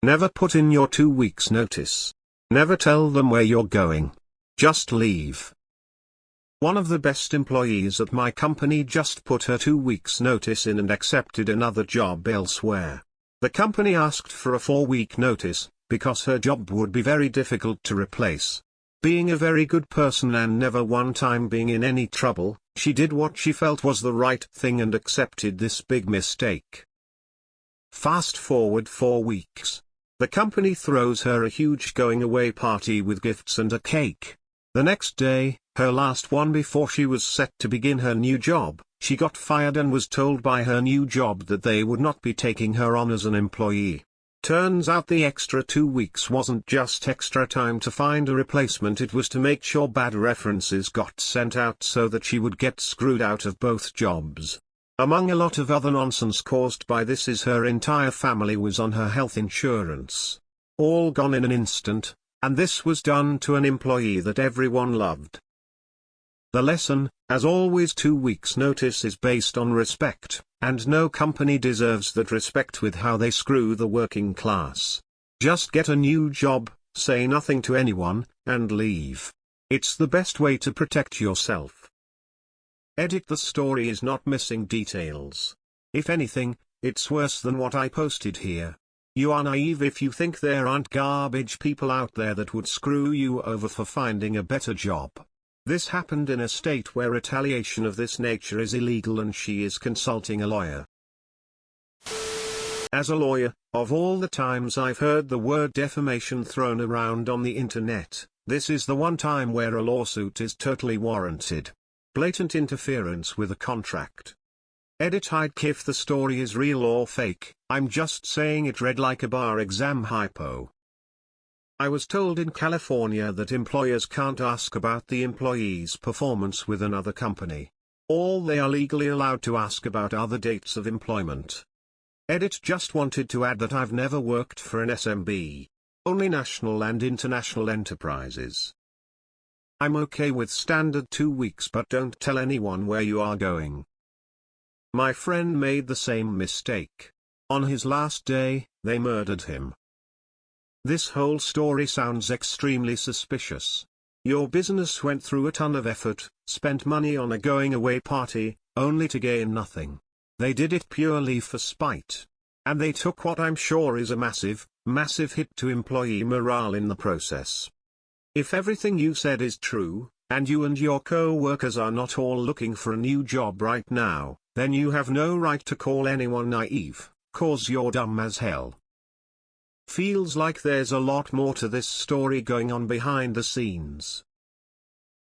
Never put in your 2 weeks notice. Never tell them where you're going. Just leave. One of the best employees at my company just put her 2 weeks notice in and accepted another job elsewhere. The company asked for a 4-week notice, because her job would be very difficult to replace. Being a very good person and never one time being in any trouble, she did what she felt was the right thing and accepted this big mistake. Fast forward 4 weeks. The company throws her a huge going-away party with gifts and a cake. The next day, her last one before she was set to begin her new job, she got fired and was told by her new job that they would not be taking her on as an employee. Turns out the extra 2 weeks wasn't just extra time to find a replacement, it was to make sure bad references got sent out so that she would get screwed out of both jobs. Among a lot of other nonsense caused by this is her entire family was on her health insurance. All gone in an instant, and this was done to an employee that everyone loved. The lesson, as always, 2 weeks notice is based on respect, and no company deserves that respect with how they screw the working class. Just get a new job, say nothing to anyone, and leave. It's the best way to protect yourself. Edit: the story is not missing details. If anything, it's worse than what I posted here. You are naive if you think there aren't garbage people out there that would screw you over for finding a better job. This happened in a state where retaliation of this nature is illegal and she is consulting a lawyer. As a lawyer, of all the times I've heard the word defamation thrown around on the internet, this is the one time where a lawsuit is totally warranted. Blatant interference with a contract. Edit: hide if the story is real or fake, I'm just saying it read like a bar exam hypo. I was told in California that employers can't ask about the employee's performance with another company. All they are legally allowed to ask about are the dates of employment. Edit: just wanted to add that I've never worked for an SMB. Only national and international enterprises. I'm okay with standard 2 weeks, but don't tell anyone where you are going. My friend made the same mistake. On his last day, they murdered him. This whole story sounds extremely suspicious. Your business went through a ton of effort, spent money on a going-away party, only to gain nothing. They did it purely for spite. And they took what I'm sure is a massive, massive hit to employee morale in the process. If everything you said is true, and you and your co-workers are not all looking for a new job right now, then you have no right to call anyone naive, 'cause you're dumb as hell. Feels like there's a lot more to this story going on behind the scenes.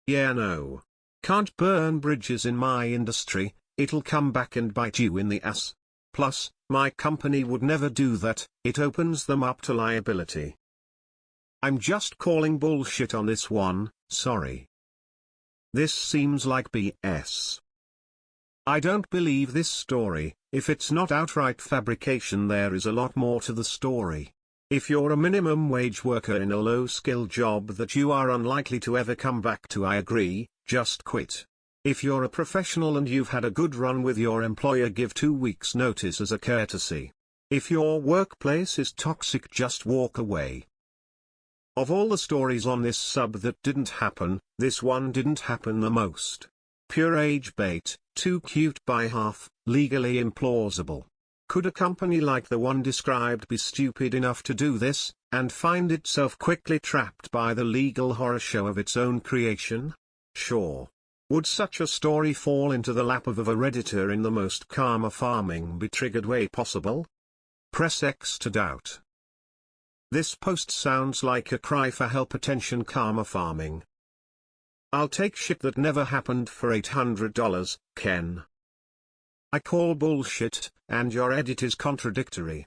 Yeah, no. Can't burn bridges in my industry, it'll come back and bite you in the ass. Plus, my company would never do that, it opens them up to liability. I'm just calling bullshit on this one, sorry. This seems like BS. I don't believe this story. If it's not outright fabrication, there is a lot more to the story. If you're a minimum wage worker in a low-skill job that you are unlikely to ever come back to, I agree, just quit. If you're a professional and you've had a good run with your employer, give 2 weeks notice as a courtesy. If your workplace is toxic, just walk away. Of all the stories on this sub that didn't happen, this one didn't happen the most. Pure age bait, too cute by half, legally implausible. Could a company like the one described be stupid enough to do this, and find itself quickly trapped by the legal horror show of its own creation? Sure. Would such a story fall into the lap of a Redditor in the most karma farming be triggered way possible? Press X to doubt. This post sounds like a cry for help. Attention, karma farming. I'll take shit that never happened for $800, Ken. I call bullshit, and your edit is contradictory.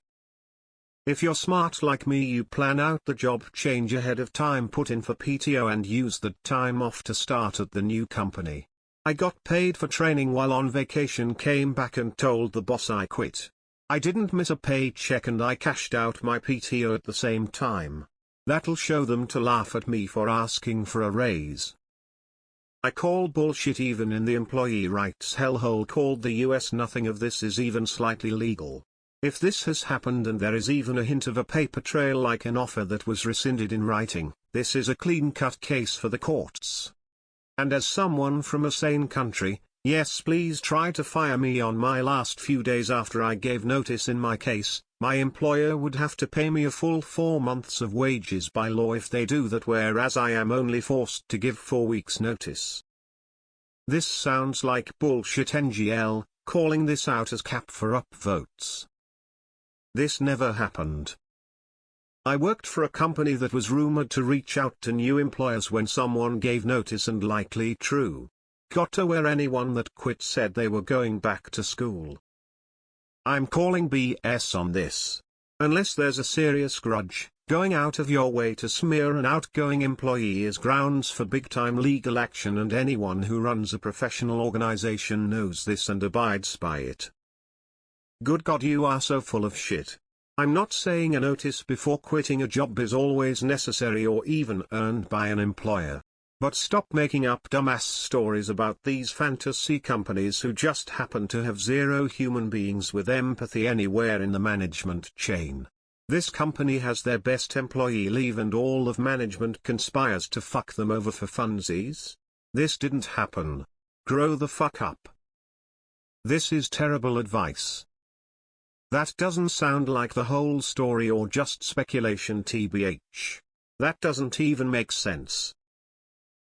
If you're smart like me, you plan out the job change ahead of time, put in for PTO and use that time off to start at the new company. I got paid for training while on vacation, came back and told the boss I quit. I didn't miss a paycheck and I cashed out my PTO at the same time. That'll show them to laugh at me for asking for a raise. I call bullshit even in the employee rights hellhole called the US. Nothing of this is even slightly legal. If this has happened and there is even a hint of a paper trail like an offer that was rescinded in writing, this is a clean-cut case for the courts. And as someone from a sane country, yes, please try to fire me on my last few days after I gave notice in my case. My employer would have to pay me a full 4 months of wages by law if they do that, whereas I am only forced to give 4 weeks notice. This sounds like bullshit. NGL, calling this out as cap for upvotes. This never happened. I worked for a company that was rumored to reach out to new employers when someone gave notice, and likely true. Got to where anyone that quit said they were going back to school. I'm calling BS on this. Unless there's a serious grudge, going out of your way to smear an outgoing employee is grounds for big-time legal action, and anyone who runs a professional organization knows this and abides by it. Good God, you are so full of shit. I'm not saying a notice before quitting a job is always necessary or even earned by an employer. But stop making up dumbass stories about these fantasy companies who just happen to have zero human beings with empathy anywhere in the management chain. This company has their best employee leave and all of management conspires to fuck them over for funsies? This didn't happen. Grow the fuck up. This is terrible advice. That doesn't sound like the whole story or just speculation, tbh. That doesn't even make sense.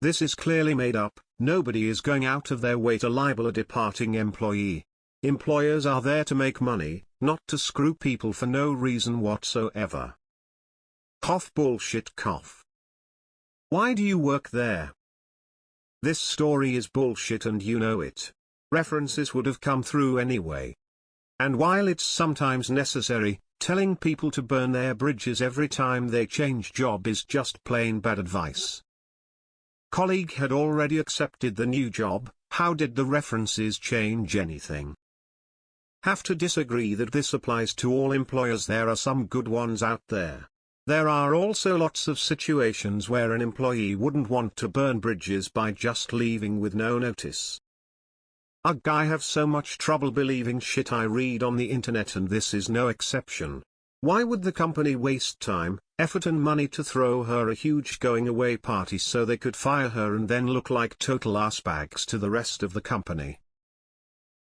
This is clearly made up. Nobody is going out of their way to libel a departing employee. Employers are there to make money, not to screw people for no reason whatsoever. Cough bullshit cough. Why do you work there? This story is bullshit and you know it. References would have come through anyway. And while it's sometimes necessary, telling people to burn their bridges every time they change job is just plain bad advice. Colleague had already accepted the new job, how did the references change anything? Have to disagree that this applies to all employers. There are some good ones out there. There are also lots of situations where an employee wouldn't want to burn bridges by just leaving with no notice. Ugh, I have so much trouble believing shit I read on the internet, and this is no exception. Why would the company waste time, effort and money to throw her a huge going-away party so they could fire her and then look like total arsebags to the rest of the company?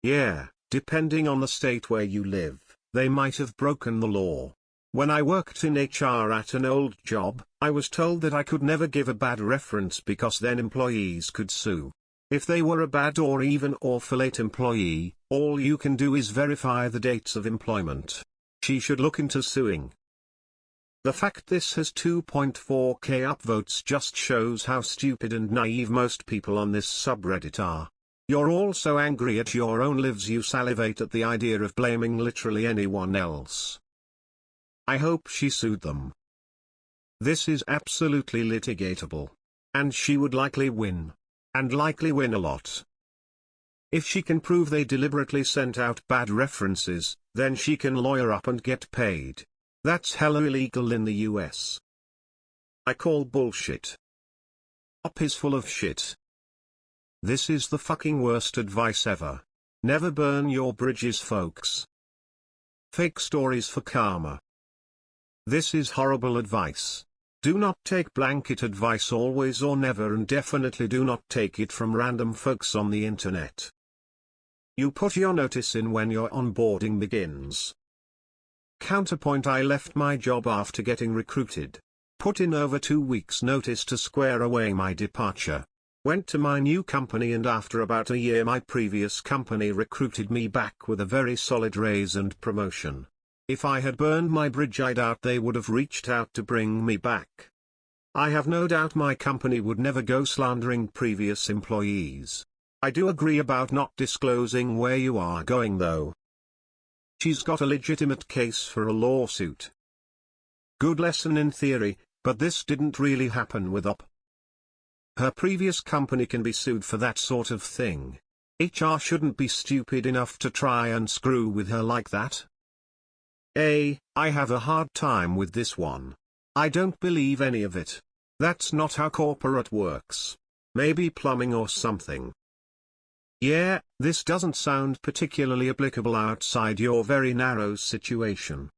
Yeah, depending on the state where you live, they might have broken the law. When I worked in HR at an old job, I was told that I could never give a bad reference because then employees could sue. If they were a bad or even awful-late employee, all you can do is verify the dates of employment. She should look into suing. The fact this has 2.4k upvotes just shows how stupid and naive most people on this subreddit are. You're all so angry at your own lives you salivate at the idea of blaming literally anyone else. I hope she sued them. This is absolutely litigatable. And she would likely win. And likely win a lot. If she can prove they deliberately sent out bad references, then she can lawyer up and get paid. That's hella illegal in the US. I call bullshit. Up is full of shit. This is the fucking worst advice ever. Never burn your bridges, folks. Fake stories for karma. This is horrible advice. Do not take blanket advice always or never, and definitely do not take it from random folks on the internet. You put your notice in when your onboarding begins. Counterpoint: I left my job after getting recruited. Put in over 2 weeks notice to square away my departure. Went to my new company, and after about a year my previous company recruited me back with a very solid raise and promotion. If I had burned my bridge, I doubt they would have reached out to bring me back. I have no doubt my company would never go slandering previous employees. I do agree about not disclosing where you are going though. She's got a legitimate case for a lawsuit. Good lesson in theory, but this didn't really happen with UP. Her previous company can be sued for that sort of thing. HR shouldn't be stupid enough to try and screw with her like that. I have a hard time with this one. I don't believe any of it. That's not how corporate works. Maybe plumbing or something. Yeah, this doesn't sound particularly applicable outside your very narrow situation.